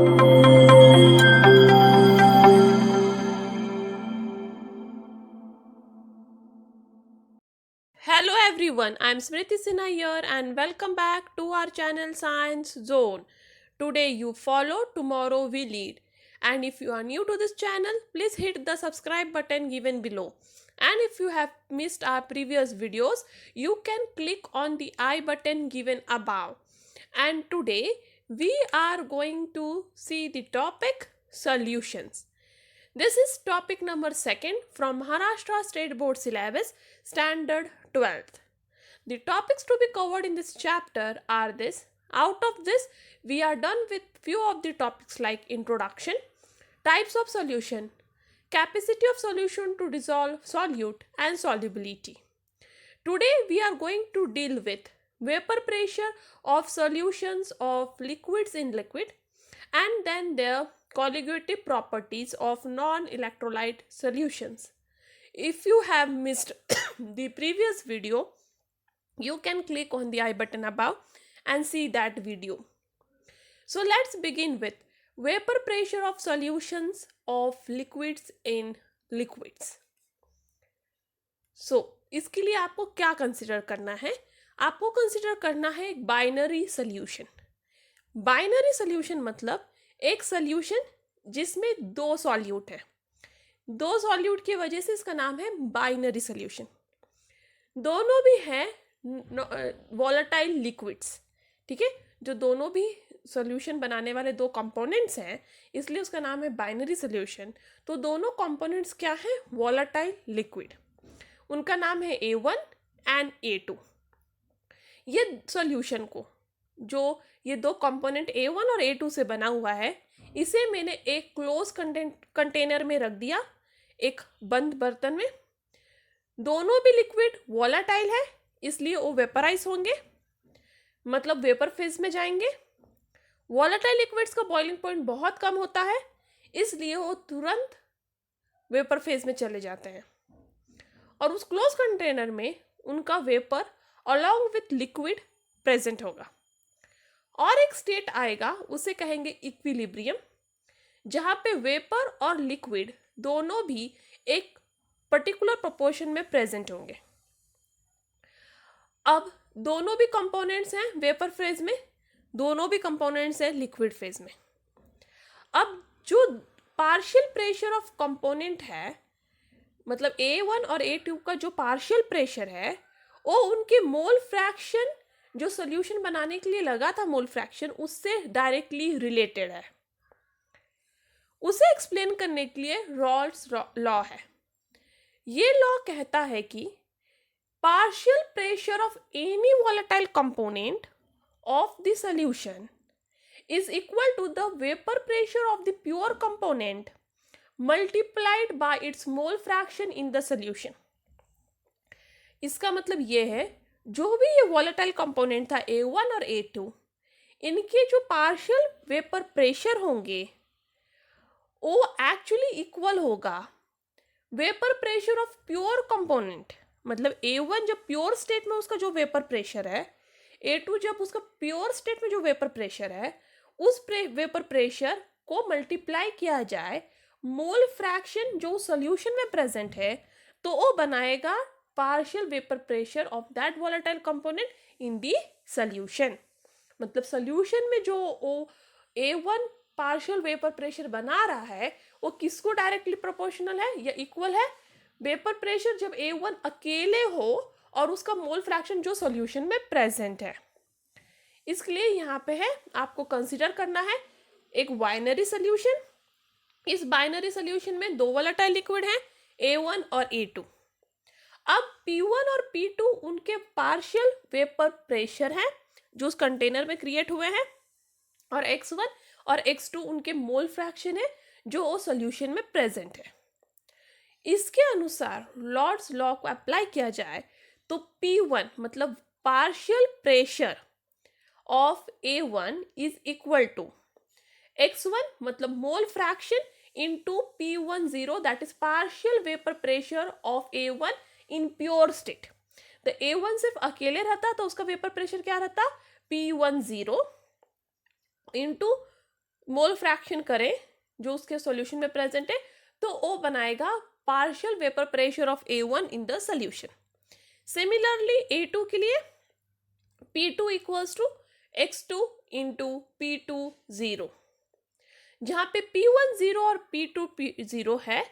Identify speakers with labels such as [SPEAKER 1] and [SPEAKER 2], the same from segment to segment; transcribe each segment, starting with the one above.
[SPEAKER 1] Hello everyone, I'm Smriti Sinha here and welcome back to our channel Science Zone. Today you follow, tomorrow we lead. And if you are new to this channel, please hit the subscribe button given below. And if you have missed our previous videos, you can click on the I button given above. And today we are going to see the topic solutions. This is topic number 2nd from Maharashtra State Board Syllabus, Standard 12th. The topics to be covered in this chapter are this. Out of this, we are done with few of the topics like introduction, types of solution, capacity of solution to dissolve solute, and solubility. Today, we are going to deal with vapor pressure of solutions of liquids in liquid and then their colligative properties of non-electrolyte solutions. If you have missed the previous video, you can click on the I button above and see that video. So let's begin with vapor pressure of solutions of liquids in liquids. इसके लिए आपको क्या consider करना है? आपको consider करना है एक बाइनरी सोल्यूशन. बाइनरी सोल्यूशन मतलब एक सोल्यूशन जिसमें दो सॉल्यूट है. दो सॉल्यूट की वजह से इसका नाम है बाइनरी सोल्यूशन. दोनों भी है वॉलेटाइल लिक्विड्स. ठीक है, जो दोनों भी सॉल्यूशन बनाने वाले दो कंपोनेंट्स हैं, इसलिए उसका नाम है बाइनरी सोल्यूशन. तो दोनों कंपोनेंट्स क्या हैं? Volatile liquid. उनका नाम है A1 एंड A2. ये सॉल्यूशन को, जो ये दो कंपोनेंट A1 और A2 से बना हुआ है, इसे मैंने एक क्लोज कंटेनर में रख दिया, एक बंद बर्तन में. दोनों भी लिक्विड वॉलेटाइल है, इसलिए वो वेपराइज होंगे, मतलब वेपर फेज में जाएंगे. वॉलेटाइल लिक्विड्स का बॉइलिंग पॉइंट बहुत कम होता है, इसलिए वो तुरंत वेपर फेज में चले जाते हैं और उस क्लोज कंटेनर में उनका vapour along with liquid present होगा. और एक स्टेट आएगा, उसे कहेंगे इक्विलिब्रियम, जहां पे वेपर और लिक्विड दोनों भी एक पर्टिकुलर प्रोपोर्शन में प्रेजेंट होंगे. अब दोनों भी कंपोनेंट्स हैं वेपर फेज में, दोनों भी कंपोनेंट्स हैं लिक्विड फेज में. अब जो पार्शियल प्रेशर ऑफ कंपोनेंट है, मतलब A1 और A2 का जो पार्शियल प्रेशर है, वो उनके मोल फ्रैक्शन, जो सोल्यूशन बनाने के लिए लगा था मोल फ्रैक्शन, उससे डायरेक्टली रिलेटेड है. उसे एक्सप्लेन करने के लिए रॉल्स लॉ है. ये लॉ कहता है कि partial pressure of any volatile component of the solution is equal to the vapor pressure of the pure component multiplied by its mole fraction in the solution. इसका मतलब ये है, जो भी ये volatile component था A1 और A2, इनके जो partial vapor pressure होंगे वो actually equal होगा vapor pressure of pure component. मतलब A1 जब pure state में उसका जो vapor pressure है, A2 जब उसका pure state में जो vapor pressure है, उस वेपर प्रेशर को मल्टीप्लाई किया जाए मोल फ्रैक्शन जो सॉल्यूशन में प्रेजेंट है, तो वो बनाएगा partial vapour pressure of that volatile component in the solution. मतलब सॉल्यूशन में जो वो A1 पार्शियल वेपर प्रेशर बना रहा है, वो किसको डायरेक्टली प्रोपोर्शनल है या इक्वल है? वेपर प्रेशर जब A1 अकेले हो और उसका मोल फ्रैक्शन जो सॉल्यूशन में प्रेजेंट है. इसके लिए यहाँ पे है, आपको कंसीडर करना है एक बाइनरी सोल्यूशन. इस बाइनरी सोल्यूशन में दो वोलेटाइल लिक्विड हैं, A1 और A2. अब P1 और P2 उनके पार्शियल वेपर प्रेशर हैं जो उस कंटेनर में क्रिएट हुए हैं, और X1 और X2 उनके मोल फ्रैक्शन है जो वो सोल्यूशन में प्रेजेंट है. इसके अनुसार लॉर्ड्स लॉ को अप्लाई किया जाए तो P1 मतलब partial pressure of A1 is equal to X1 मतलब mole fraction into P10, that is partial vapor pressure of A1 in pure state. तो A1 सिर्फ अकेले रहता तो उसका वेपर प्रेशर क्या रहता? P10 into मोल फ्रैक्शन करें जो उसके सॉल्यूशन में प्रेजेंट है, तो वो बनाएगा partial vapour pressure of A1 in the solution. Similarly A2 के लिए P2 equals to X2 into P2 0, जहां पे P1 0 और P2 0 है।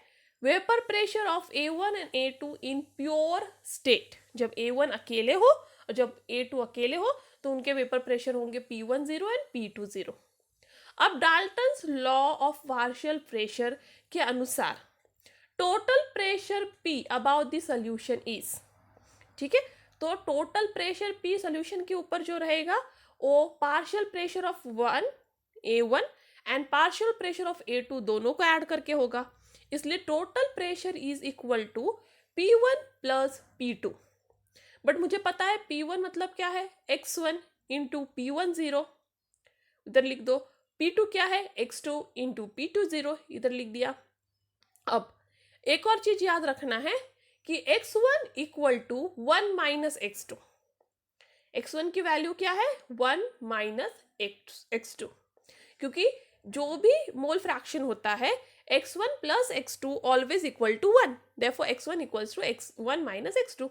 [SPEAKER 1] Vapour pressure of A1 and A2 in pure state, जब A1 अकेले हो और जब A2 अकेले हो तो उनके वेपर प्रेशर होंगे P1 0 एंड P2 0। अब Dalton's law of partial pressure के अनुसार total pressure P about the solution is, ठीक है, तो टोटल प्रेशर P सॉल्यूशन के ऊपर जो रहेगा वो partial pressure of A1 and partial pressure of A2 दोनों को ऐड करके होगा। इसलिए total pressure is equal to P1 plus P2। But मुझे पता है P1 मतलब क्या है, X1 इंटू P1 0, इधर लिख दो। P2 क्या है, X2 इंटू P2 0, इधर लिख दिया। अब एक और चीज याद रखना है कि X1 equal to 1 minus X2। X1 की वैल्यू क्या है, 1 माइनस X2, क्योंकि जो भी मोल फ्रैक्शन होता है X1 plus X2 always equal to 1, therefore X1 equals to X1 minus X2।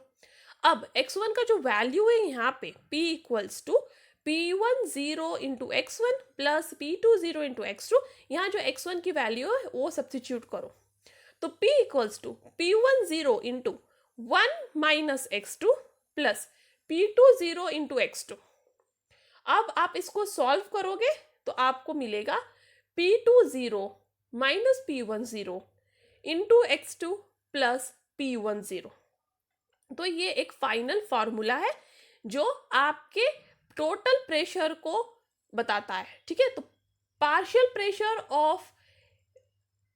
[SPEAKER 1] अब X1 का जो वैल्यू है यहाँ पे P equals to P1 0 into X1 plus P2 0 into X2, यहाँ जो X1 की वैल्यू है वो सब्स्टिट्यूट करो, तो P equals to P1 0 into 1 minus X2 plus P2 0 into X2। अब आप इसको सॉल्व करोगे तो आपको मिलेगा P2 0 minus P1 0 into X2 plus P1 0। तो ये एक फाइनल फॉर्मूला है जो आपके टोटल प्रेशर को बताता है, ठीक है। तो पार्शियल प्रेशर ऑफ,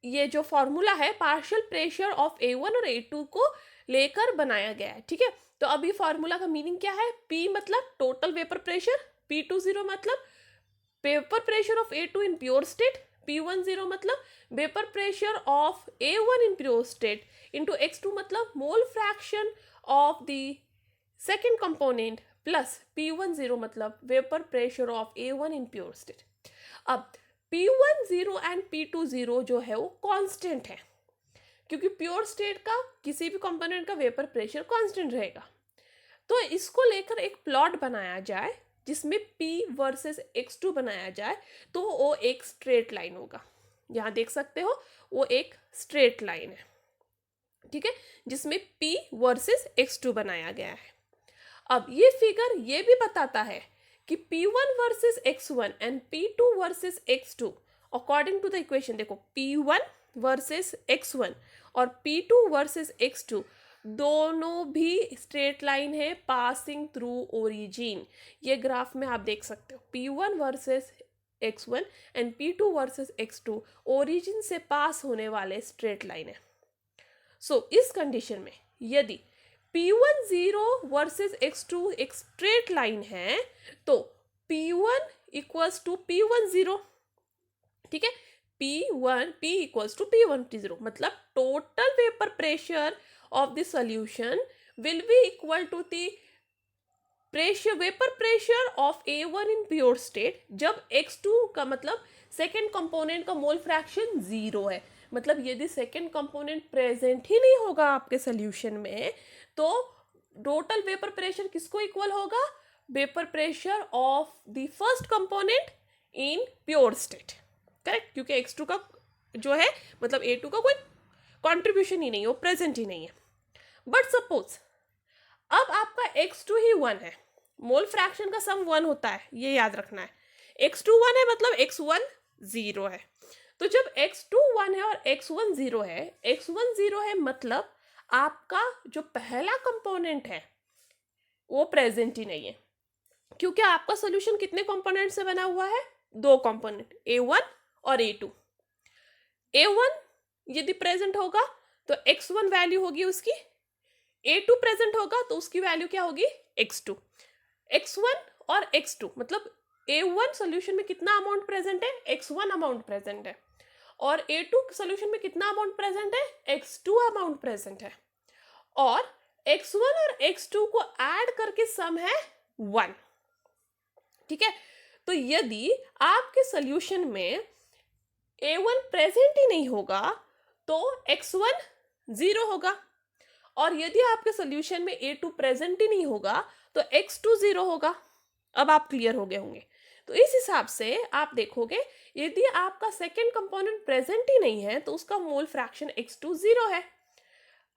[SPEAKER 1] ये जो फॉर्मूला है पार्शियल प्रेशर ऑफ A1 और A2 को लेकर बनाया गया है, ठीक है। तो अभी फॉर्मूला का मीनिंग क्या है, P मतलब टोटल वेपर प्रेशर, P2 0 मतलब vapour pressure of A2 in pure state, P1 0 मतलब vapour pressure of A1 in pure state into X2 मतलब मोल fraction of the second component plus P1 0 मतलब vapour pressure of A1 in pure state. अब P1 0 and P2 0 जो है वो constant है, क्योंकि pure state का किसी भी कंपोनेंट का वेपर प्रेशर कांस्टेंट रहेगा। तो इसको लेकर एक प्लॉट बनाया जाए जिसमें P वर्सेस X2 बनाया जाए, तो वो एक स्ट्रेट लाइन होगा। यहाँ देख सकते हो वो एक स्ट्रेट लाइन है, ठीक है, जिसमें P वर्सेस X2 बनाया गया है। अब ये फिगर ये भी बताता है कि P1 versus X1 and P2 versus X2 according to the equation, देखो P1 वर्सेस X1 और P2 वर्सेस X2 दोनों भी स्ट्रेट लाइन है पासिंग थ्रू ओरिजिन। ये ग्राफ में आप देख सकते हो P1 versus X1 and P2 versus X2 origin से पास होने वाले स्ट्रेट लाइन है। सो इस कंडीशन में यदि P1 0 वर्सेस X2 एक स्ट्रेट लाइन है तो P1 इक्वल्स टू P1 0, ठीक है, P इक्वल्स टू P1 0 मतलब total vapour pressure of the solution will be equal to the pressure vapour pressure of A1 in pure state, जब X2 का मतलब second component का mole fraction 0 है, मतलब यदि सेकेंड कंपोनेंट प्रेजेंट ही नहीं होगा आपके सोल्यूशन में तो टोटल वेपर प्रेशर किसको इक्वल होगा, vapour pressure of the first component in pure state, correct, क्योंकि X2 का जो है मतलब A2 का कोई कंट्रीब्यूशन ही नहीं है, वो प्रेजेंट ही नहीं है। बट सपोज अब आपका X2 ही 1 है, मोल फ्रैक्शन का सम 1 होता है, ये याद रखना है। X2 1 है मतलब X1 0 है, तो जब X2 1 है और X1 0 है, X1 0 है मतलब आपका जो पहला कंपोनेंट है वो प्रेजेंट ही नहीं है, क्योंकि आपका सॉल्यूशन कितने कंपोनेंट से बना हुआ है, 2 कंपोनेंट A1 और A2। A1 यदि प्रेजेंट होगा तो X1 वैल्यू होगी उसकी, A2 प्रेजेंट होगा तो उसकी वैल्यू क्या होगी, X2। X1 और X2 मतलब A1 सॉल्यूशन में कितना अमाउंट प्रेजेंट है, X1 अमाउंट प्रेजेंट है, और A2 सॉल्यूशन में कितना अमाउंट प्रेजेंट है, X2 अमाउंट प्रेजेंट है, और X1 और X2 को ऐड करके सम है 1, ठीक है। तो यदि आपके सॉल्यूशन में A1 प्रेजेंट ही नहीं होगा तो X1 0 होगा, और यदि आपके सोल्यूशन में A2 प्रेजेंट ही नहीं होगा तो X2 0 होगा। अब आप क्लियर हो गए होंगे। तो इस हिसाब से आप देखोगे यदि आपका सेकेंड कंपोनेंट प्रेजेंट ही नहीं है तो उसका मोल फ्रैक्शन X2 0 है,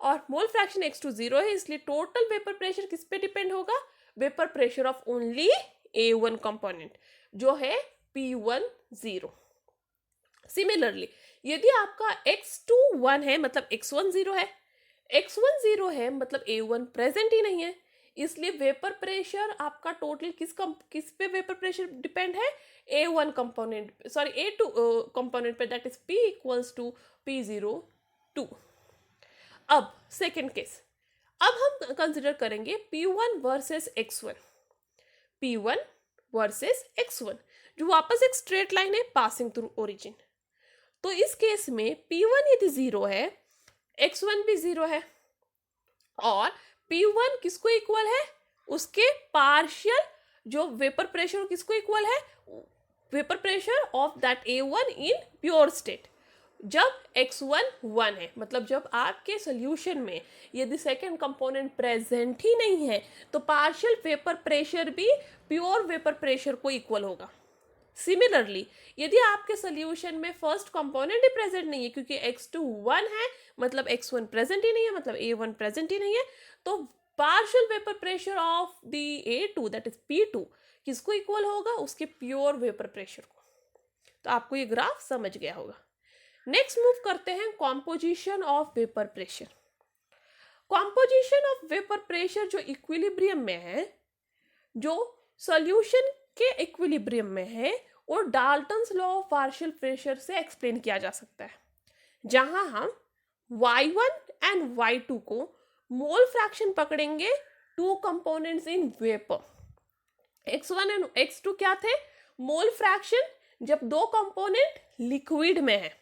[SPEAKER 1] और मोल फ्रैक्शन X2 0 है, इसलिए टोटल वेपर प्रेशर किस पे डिपेंड होगा? Vapour pressure of only A1 component जो है P1 0। सिमिलरली यदि आपका X2 1 है मतलब X1 0 है, X1 0 है मतलब A1 प्रेजेंट ही नहीं है, इसलिए वेपर प्रेशर आपका टोटल किस पे वेपर प्रेशर डिपेंड है? A1 component, sorry A2 component पे, that is P equals to P02। अब सेकेंड केस, अब हम कंसिडर करेंगे P1 versus X1, P1 versus X1 जो वापस एक स्ट्रेट लाइन है पासिंग थ्रू ओरिजिन। तो इस केस में P1 यदि 0 है, X1 भी 0 है, और P1 किसको इक्वल है? उसके पार्शियल जो वेपर प्रेशर किसको इक्वल है? Vapour pressure of that A1 in pure state. जब X1 1 है मतलब जब आपके सोल्यूशन में यदि सेकेंड कंपोनेंट प्रेजेंट ही नहीं है तो पार्शियल वेपर प्रेशर भी प्योर वेपर प्रेशर को इक्वल होगा। सिमिलरली यदि आपके सोल्यूशन में फर्स्ट कंपोनेंट ही प्रेजेंट नहीं है, क्योंकि X2 1 है मतलब X1 प्रेजेंट ही नहीं है मतलब A1 प्रेजेंट ही नहीं है, तो partial vapour pressure of the A2 that is P2 किसको इक्वल होगा? उसके प्योर वेपर प्रेशर को। तो आपको ये ग्राफ समझ गया होगा। नेक्स्ट मूव करते हैं composition of vapour pressure. Composition of vapour pressure जो इक्विलिब्रियम में है, जो सॉल्यूशन के इक्विलिब्रियम में है, और Dalton's law of partial pressure से एक्सप्लेन किया जा सकता है, जहां हम Y1 एंड Y2 को मोल फ्रैक्शन पकड़ेंगे two components in vapour. X1 and X2 क्या थे? मोल फ्रैक्शन जब दो कंपोनेंट लिक्विड में है,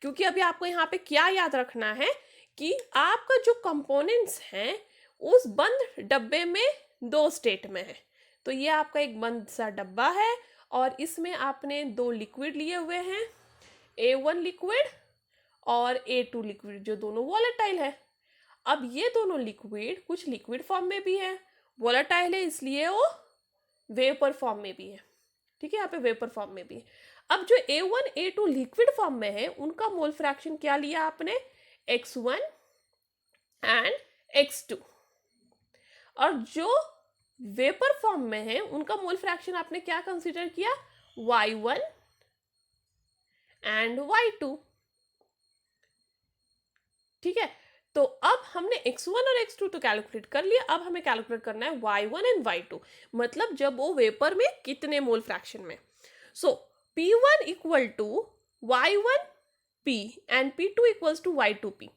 [SPEAKER 1] क्योंकि अभी आपको यहाँ पे क्या याद रखना है कि आपका जो कंपोनेंट्स हैं उस बंद डब्बे में दो स्टेट में है। तो ये आपका एक बंद सा डब्बा है और इसमें आपने दो लिक्विड लिए हुए हैं, A1 लिक्विड और A2 लिक्विड, जो दोनों वॉलेटाइल है। अब ये दोनों लिक्विड कुछ लिक्विड फॉर्म में भी है, वॉलेटाइल है इसलिए वो वेपर फॉर्म में भी है। ठीक है, यहाँ पे वेपर फॉर्म में भी है। अब जो A1 A2 लिक्विड फॉर्म में है उनका मोल फ्रैक्शन क्या लिया आपने? X1 and X2। और जो वेपर फॉर्म में है उनका मोल फ्रैक्शन आपने क्या कंसीडर किया? Y1 and Y2। ठीक है, तो अब हमने X1 और X2 तो कैलकुलेट कर लिया, अब हमें कैलकुलेट करना है Y1 एंड Y2, मतलब जब वो वेपर में कितने मोल फ्रैक्शन में। So P1 equal to Y1P and P2 equals to Y2P।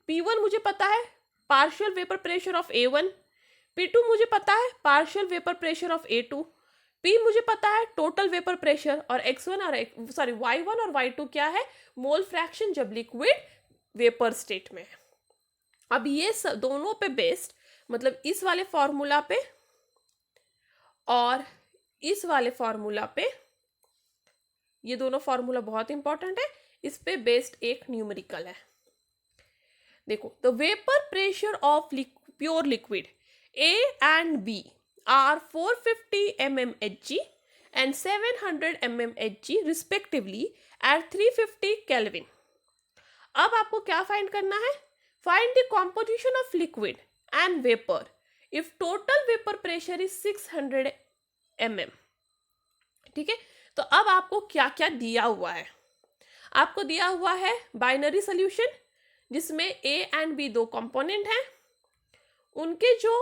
[SPEAKER 1] P1 मुझे पता है partial vapour pressure of A1, P2 मुझे पता है partial vapour pressure of A2, P मुझे पता है टोटल वेपर प्रेशर, और X1 और Y1 और Y2 क्या है? मोल फ्रैक्शन जब लिक्विड वेपर स्टेट में है। अब ये दोनों पे बेस्ड, मतलब इस वाले फॉर्मूला पे और इस वाले फॉर्मूला पे, ये दोनों फॉर्मूला बहुत इंपॉर्टेंट है, इस पे बेस्ड एक न्यूमेरिकल है। देखो, the vapour pressure of pure liquid A and B are 450 mmHg and 700 mmHg respectively at 350 Kelvin. अब आपको क्या फाइंड करना है? Find the composition of liquid and vapour if total vapour pressure is 600 mm। ठीक है, तो अब आपको क्या क्या दिया हुआ है? आपको दिया हुआ है बाइनरी सोल्यूशन जिसमें A एंड B दो कंपोनेंट हैं, उनके जो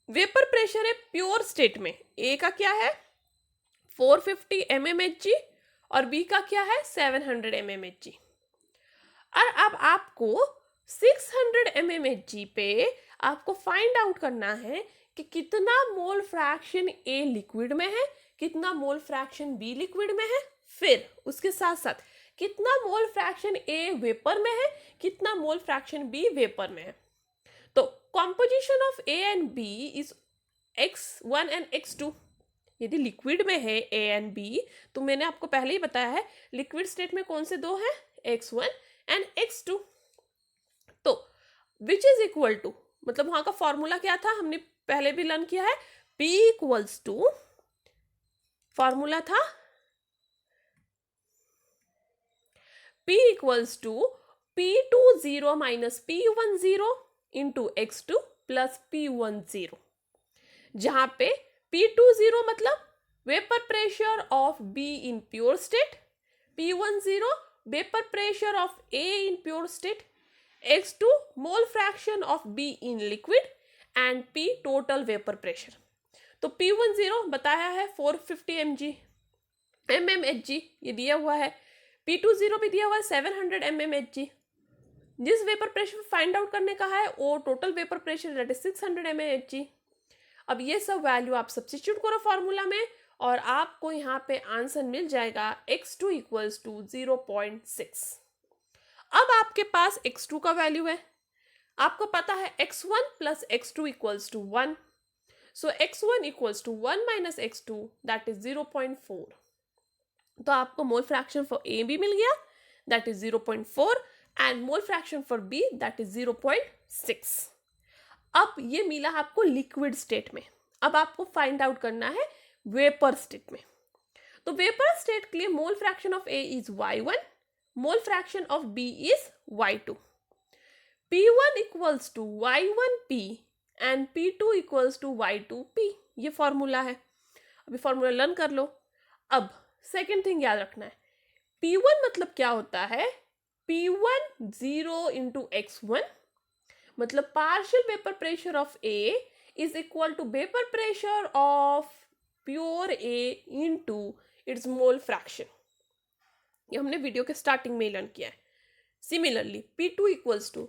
[SPEAKER 1] वेपर प्रेशर है प्योर स्टेट में, A का क्या है 450 mmHg और B का क्या है 700 mmHg। और अब आपको 600 mmHg पे आपको फाइंड आउट करना है कि कितना मोल फ्रैक्शन A लिक्विड में है, कितना मोल फ्रैक्शन B लिक्विड में है, फिर उसके साथ साथ कितना मोल फ्रैक्शन A वेपर में है, कितना मोल फ्रैक्शन B वेपर में है। तो composition of A and B is X1 and X2। यदि लिक्विड में है ए एंड बी, तो मैंने आपको पहले ही बताया है लिक्विड स्टेट में कौन से दो हैं, x1 एंड x2। तो विच इज इक्वल टू, मतलब वहां का फॉर्मूला क्या था, हमने पहले भी लर्न किया है, p इक्वल्स टू, फॉर्मूला था p equals to p20 minus p10 into x2 plus p10, जहां पे p20 मतलब vapour pressure of B in pure state, p10 vapour pressure of A in pure state, x2 mole fraction of B in liquid and P total vapour pressure. तो p10 बताया है 450 mmHg, ये दिया हुआ है। p20 भी दिया हुआ है 700 mmHg। जिस वेपर प्रेशर फाइंड आउट करने का है वो total vapour pressure that is 600 mmHg। अब ये सब वैल्यू आप सब्स्टिट्यूट करो फॉर्मूला में और आपको यहाँ पे आंसर मिल जाएगा x2 इक्वल्स टू 0.6। अब आपके पास x2 का वैल्यू है, आपको पता है x1 plus x2 equals to 1, so x1 equals to 1 minus x2 that is 0.4। तो आपको मोल फ्रैक्शन फॉर A भी मिल गया that is 0.4 and mole fraction for B that is 0.6। अब ये मिला आपको लिक्विड स्टेट में, अब आपको फाइंड आउट करना है वेपर स्टेट में। तो वेपर स्टेट के लिए mole fraction of A is y1, mole fraction of B is y2। P1 equals to y1P and P2 equals to y2P, ये फॉर्मूला है। अभी फॉर्मूला लर्न कर लो। अब सेकेंड थिंग याद रखना है, P1 मतलब क्या होता है, P1 0 इंटू x1, मतलब partial vapour pressure of A is equal to vapour pressure of pure A into its mole fraction. ये हमने वीडियो के स्टार्टिंग में लर्न किया है। Similarly P2 equals to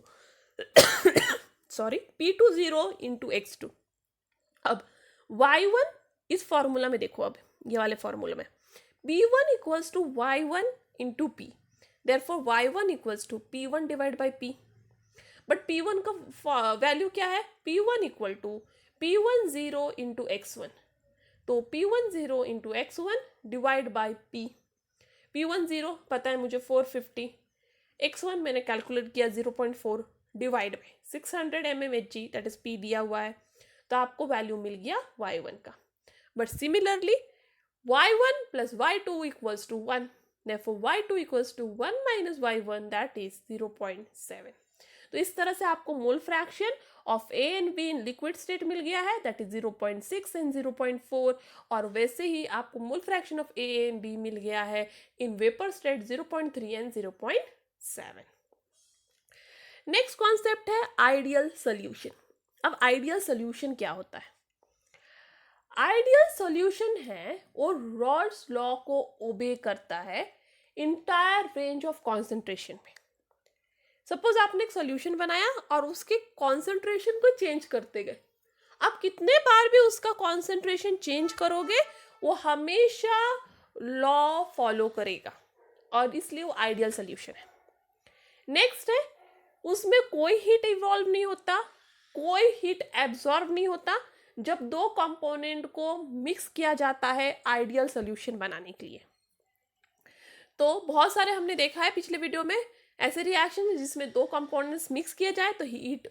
[SPEAKER 1] P20 into x2। अब y1 इस formula में देखो, अब ये वाले फॉर्मूला में P1 equals to y1 into P, therefore y1 equals to P1 divide by P। But P1 का वैल्यू क्या है, P1 equal to P10 into x1, तो P10 into x1 divide by P। P10 पता है मुझे 450, x1 मैंने calculate किया 0.4 divide by 600 mmHg that is P दिया हुआ है, तो आपको वैल्यू मिल गया y1 का। But similarly y1 plus y2 equals to 1, therefore y2 equals to 1 minus y1 that is 0.7। तो इस तरह से आपको mole fraction of A and B in liquid state मिल गया है दैट इज 0.6 एंड 0.4, और वैसे ही आपको mole fraction of A and B मिल गया है in vapour state 0.3 and 0.7। Next concept है आइडियल सॉल्यूशन। अब आइडियल सॉल्यूशन क्या होता है, आइडियल सॉल्यूशन है वो रॉल्स लॉ को ओबे करता है इंटायर रेंज ऑफ कॉन्सेंट्रेशन में। सपोज आपने एक सॉल्यूशन बनाया और उसके कॉन्सेंट्रेशन को चेंज करते गए, आप कितने बार भी उसका कॉन्सेंट्रेशन चेंज करोगे वो हमेशा लॉ फॉलो करेगा, और इसलिए वो आइडियल सॉल्यूशन है। नेक्स्ट है, उसमें कोई हीट इवॉल्व नहीं होता, कोई हीट एब्जॉर्ब नहीं होता जब दो कंपोनेंट को मिक्स किया जाता है आइडियल सॉल्यूशन बनाने के लिए। तो बहुत सारे हमने देखा है पिछले वीडियो में ऐसे रिएक्शन जिसमें दो कंपोनेंट्स मिक्स किया जाए तो हीट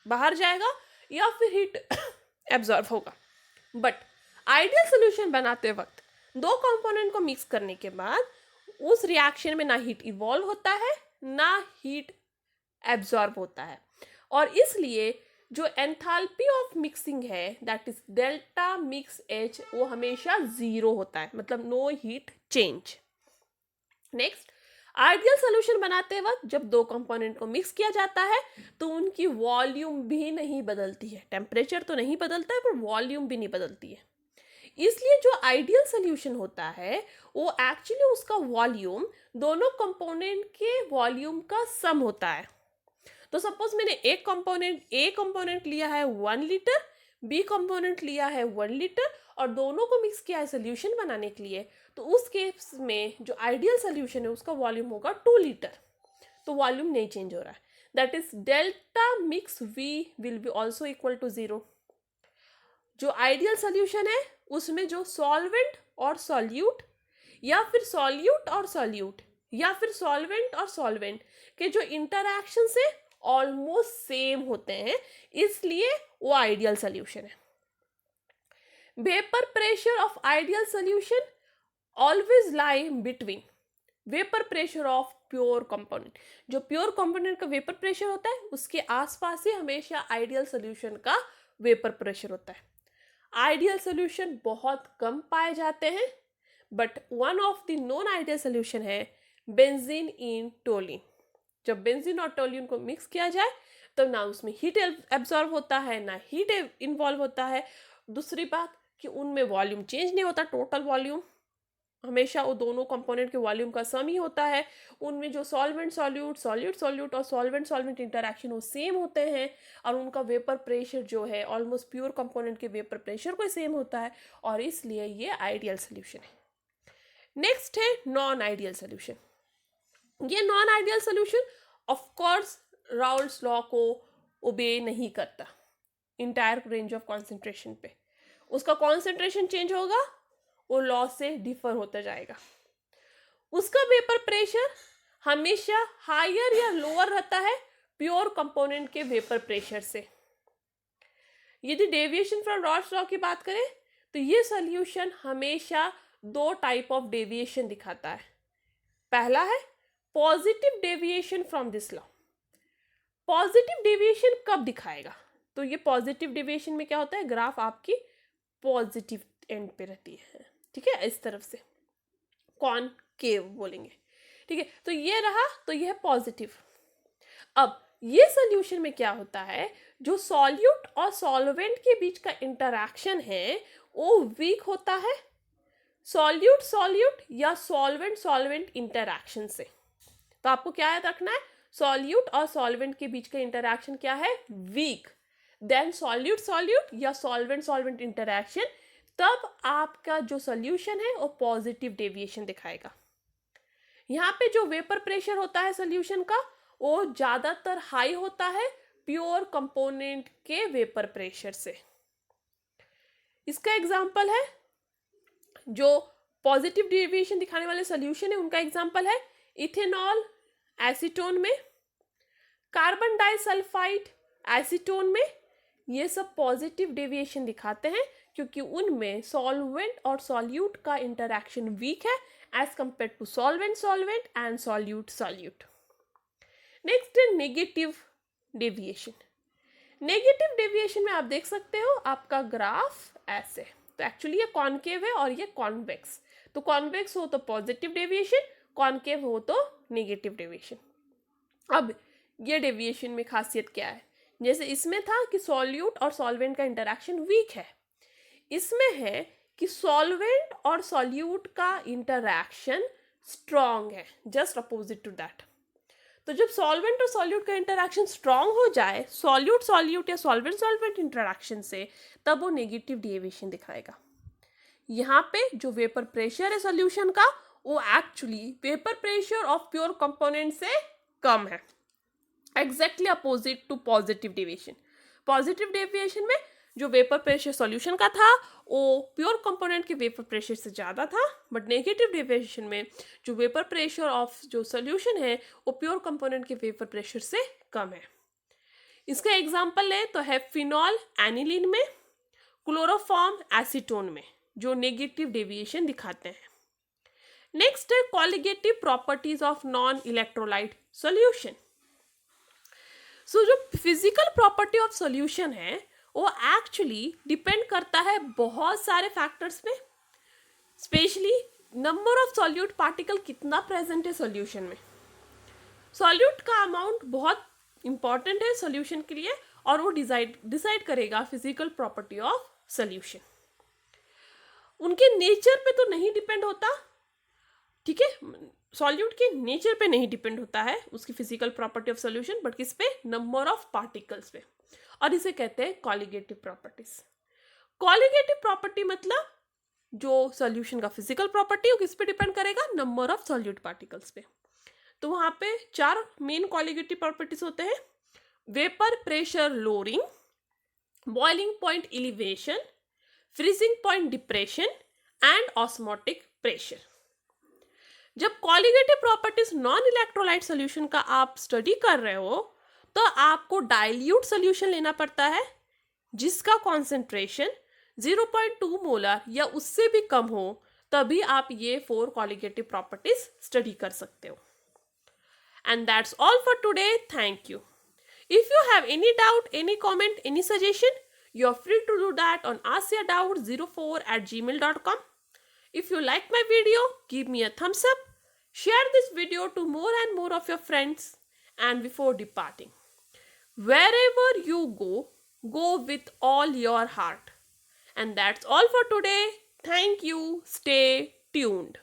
[SPEAKER 1] बाहर जाएगा या फिर हीट एब्जॉर्ब होगा। बट आइडियल सॉल्यूशन बनाते वक्त दो कंपोनेंट को मिक्स करने के बाद उस रिएक्शन में ना हीट इवॉल्व होता है ना हीट एब्जॉर्ब होता है, और इसलिए जो एंथैल्पी ऑफ मिक्सिंग है that is delta mix H वो हमेशा 0 होता है, मतलब no heat change. Next, ideal solution बनाते वक्त जब दो कंपोनेंट को मिक्स किया जाता है तो उनकी वॉल्यूम भी नहीं बदलती है, टेम्परेचर तो नहीं बदलता है पर वॉल्यूम भी नहीं बदलती है। इसलिए जो आइडियल सॉल्यूशन होता है वो एक्चुअली उसका वॉल्यूम दोनों कंपोनेंट के वॉल्यूम का सम होता है। तो सपोज मैंने एक कंपोनेंट ए कंपोनेंट लिया है 1 लीटर, बी कंपोनेंट लिया है 1 लीटर और दोनों को मिक्स किया है सोल्यूशन बनाने के लिए, तो उस केस में जो आइडियल सोल्यूशन है उसका वॉल्यूम होगा 2 लीटर, तो वॉल्यूम नहीं चेंज हो रहा है, that is delta mix V will be also equal to 0। जो आइडियल सोल्यूशन है उसमें जो सॉल्वेंट और सॉल्यूट या फिर सॉल्यूट और सॉल्यूट या फिर सॉल्वेंट और सॉल्वेंट के जो इंटरैक्शन से ऑलमोस्ट सेम होते हैं, इसलिए वो आइडियल सोल्यूशन है. Vapour pressure of ideal solution always lie between vapour pressure of pure component. जो प्योर कंपोनेंट का वेपर प्रेशर होता है उसके आसपास ही हमेशा आइडियल सोल्यूशन का वेपर प्रेशर होता है. आइडियल सोल्यूशन बहुत कम पाए जाते हैं, but one of the non ideal solution है बेंजीन इन टोलिन. जब बेंजीन और टोलिन को मिक्स किया जाए तो ना उसमें हीट एब्जॉर्ब होता है ना हीट इन्वॉल्व होता है. दूसरी बात कि उनमें वॉल्यूम चेंज नहीं होता, टोटल वॉल्यूम हमेशा वो दोनों कंपोनेंट के वॉल्यूम का सम ही होता है. उनमें जो सॉल्वेंट सॉल्यूट सॉल्यूट सॉल्यूट और सॉल्वेंट सॉल्वेंट इंटरैक्शन वो सेम होते हैं, और उनका वेपर प्रेशर जो है ऑलमोस्ट प्योर कंपोनेंट के वेपर प्रेशर को सेम होता है, और इसलिए ये आइडियल सोल्यूशन है. नेक्स्ट है नॉन आइडियल सोल्यूशन. ये non ideal solution of course Raoult's law को ओबे नहीं करता इंटायर रेंज ऑफ कॉन्सेंट्रेशन पे. उसका कॉन्सेंट्रेशन चेंज होगा, वो लॉ से डिफर होता जाएगा. उसका वेपर प्रेशर हमेशा हायर या लोअर रहता है प्योर कंपोनेंट के वेपर प्रेशर से. यदि डेविएशन फ्रॉम रॉल्स लॉ की बात करें तो ये सोल्यूशन हमेशा दो टाइप ऑफ डेविएशन दिखाता है. पहला है positive deviation from this law. Positive deviation कब दिखाएगा? तो ये पॉजिटिव डेविएशन में क्या होता है, ग्राफ आपकी पॉजिटिव एंड पे रहती है, ठीक है, इस तरफ से कॉनकेव बोलेंगे, ठीक है. तो ये रहा, तो ये है पॉजिटिव. अब ये सोल्यूशन में क्या होता है, जो सॉल्यूट और सॉल्वेंट के बीच का इंटरैक्शन है वो वीक होता है सॉल्यूट सॉल्यूट या सॉल्वेंट सॉल्वेंट इंटरैक्शन से. तो आपको क्या याद रखना है, सॉल्यूट और सॉल्वेंट के बीच का इंटरैक्शन क्या है, वीक. देन सॉल्यूट सॉल्यूट या सॉल्वेंट सॉल्वेंट इंटरैक्शन, तब आपका जो सॉल्यूशन है वो पॉजिटिव डेविएशन दिखाएगा. यहाँ पे जो वेपर प्रेशर होता है सॉल्यूशन का वो ज्यादातर हाई होता है प्योर कंपोनेंट के वेपर प्रेशर से. इसका एग्जांपल है जो पॉजिटिव डेविएशन दिखाने वाले सॉल्यूशन है उनका एग्जांपल है इथेनॉल एसीटोन में, कार्बन डाइसल्फाइड एसीटोन में. ये सब पॉजिटिव डेविएशन दिखाते हैं क्योंकि उनमें सॉल्वेंट और सॉल्यूट का इंटरैक्शन वीक है as compare to solvent solvent and solute solute. Next है नेगेटिव डेविएशन. नेगेटिव डेविएशन में आप देख सकते हो आपका ग्राफ ऐसे, तो एक्चुअली ये कॉनकेव है और ये कॉन्वेक्स. तो कॉन्वेक्स हो तो पॉजिटिव डेविएशन, कॉनकेव हो तो नेगेटिव डेविएशन. अब ये डेविएशन में खासियत क्या है, जैसे इसमें था कि सॉल्यूट और सॉल्वेंट का इंटरैक्शन वीक है, इसमें है कि सॉल्वेंट और सॉल्यूट का इंटरैक्शन स्ट्रॉन्ग है, जस्ट अपोजिट टू दैट. तो जब सॉल्वेंट और सॉल्यूट का इंटरैक्शन स्ट्रॉन्ग हो जाए सॉल्यूट सॉल्यूट या सॉल्वेंट सॉल्वेंट इंटरैक्शन से, तब वो नेगेटिव डेविएशन दिखाएगा. यहाँ पे जो वेपर प्रेशर है सॉल्यूशन का वो actually vapour pressure of pure component से कम है, exactly opposite to positive deviation. Positive deviation में जो वेपर प्रेशर सॉल्यूशन का था वो प्योर कंपोनेंट के वेपर प्रेशर से ज़्यादा था, बट नेगेटिव डेविएशन में जो वेपर प्रेशर ऑफ जो सॉल्यूशन है वो प्योर कंपोनेंट के वेपर प्रेशर से कम है. इसका एग्जांपल ले तो है फिनॉल एनिलीन में, क्लोरोफॉर्म एसीटोन में, जो नेगेटिव डेविएशन दिखाते हैं. नेक्स्ट है colligative properties of non electrolyte solution. So जो फिजिकल प्रॉपर्टी ऑफ सॉल्यूशन है वो एक्चुअली डिपेंड करता है बहुत सारे फैक्टर्स पे, specially number of solute particle कितना प्रेजेंट है सॉल्यूशन में. सॉल्यूट का अमाउंट बहुत इंपॉर्टेंट है सॉल्यूशन के लिए और वो डिसाइड करेगा फिजिकल प्रॉपर्टी ऑफ सॉल्यूशन. उनके नेचर पे तो नहीं डिपेंड होता, ठीक है, सॉल्यूट के नेचर पे नहीं डिपेंड होता है उसकी physical property of solution, but किस पे, नंबर ऑफ पार्टिकल्स पे, और इसे कहते हैं कॉलिगेटिव प्रॉपर्टीज. कॉलिगेटिव प्रॉपर्टी मतलब जो सॉल्यूशन का फिजिकल प्रॉपर्टी वो किस पे डिपेंड करेगा, नंबर ऑफ सॉल्यूट पार्टिकल्स पे. तो वहाँ पे 4 मेन कॉलिगेटिव प्रॉपर्टीज होते हैं, vapour pressure lowering, boiling point elevation, freezing point depression and osmotic pressure. जब colligative properties non electrolyte solution का आप स्टडी कर रहे हो तो आपको डाइल्यूट सोल्यूशन लेना पड़ता है जिसका कॉन्सेंट्रेशन 0.2 मोलर या उससे भी कम हो, तभी आप ये 4 कॉलिगेटिव प्रॉपर्टीज स्टडी कर सकते हो. And that's all for today. Thank you. If you have any doubt, any comment, any suggestion, you're free to do that on askyourdoubt04@gmail.com. If you like my video, give me a thumbs up. Share this video to more and more of your friends. And before departing, wherever you go, go with all your heart. And that's all for today. Thank you. Stay tuned.